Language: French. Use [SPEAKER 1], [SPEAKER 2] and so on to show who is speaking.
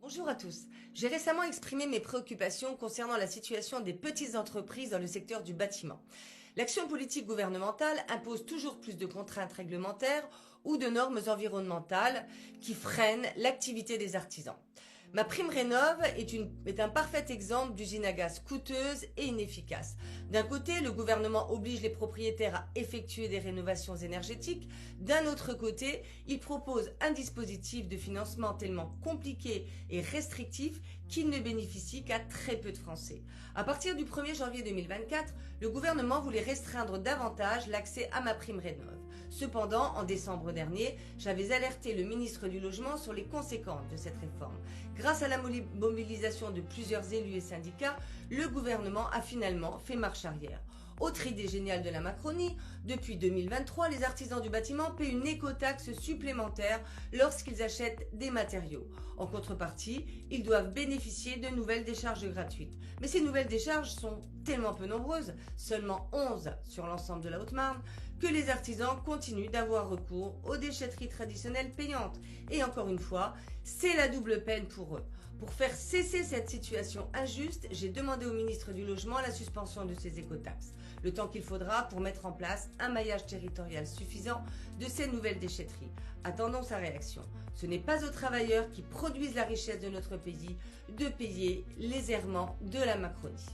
[SPEAKER 1] Bonjour à tous. J'ai récemment exprimé mes préoccupations concernant la situation des petites entreprises dans le secteur du bâtiment. L'action politique gouvernementale impose toujours plus de contraintes réglementaires ou de normes environnementales qui freinent l'activité des artisans. Ma prime rénov est un parfait exemple d'usine à gaz coûteuse et inefficace. D'un côté, le gouvernement oblige les propriétaires à effectuer des rénovations énergétiques. D'un autre côté, il propose un dispositif de financement tellement compliqué et restrictif qu'il ne bénéficie qu'à très peu de Français. À partir du 1er janvier 2024, le gouvernement voulait restreindre davantage l'accès à ma prime rénov. Cependant, en décembre dernier, j'avais alerté le ministre du Logement sur les conséquences de cette réforme. Grâce à la mobilisation de plusieurs élus et syndicats, le gouvernement a finalement fait marche arrière. Autre idée géniale de la Macronie, depuis 2023, les artisans du bâtiment paient une écotaxe supplémentaire lorsqu'ils achètent des matériaux. En contrepartie, ils doivent bénéficier de nouvelles décharges gratuites. Mais ces nouvelles décharges sont tellement peu nombreuses, seulement 11 sur l'ensemble de la Haute-Marne, que les artisans continuent d'avoir recours aux déchetteries traditionnelles payantes. Et encore une fois, c'est la double peine pour eux. Pour faire cesser cette situation injuste, j'ai demandé au ministre du Logement la suspension de ces écotaxes, le temps qu'il faudra pour mettre en place un maillage territorial suffisant de ces nouvelles déchetteries. Attendons sa réaction. Ce n'est pas aux travailleurs qui produisent la richesse de notre pays de payer les errements de la Macronie.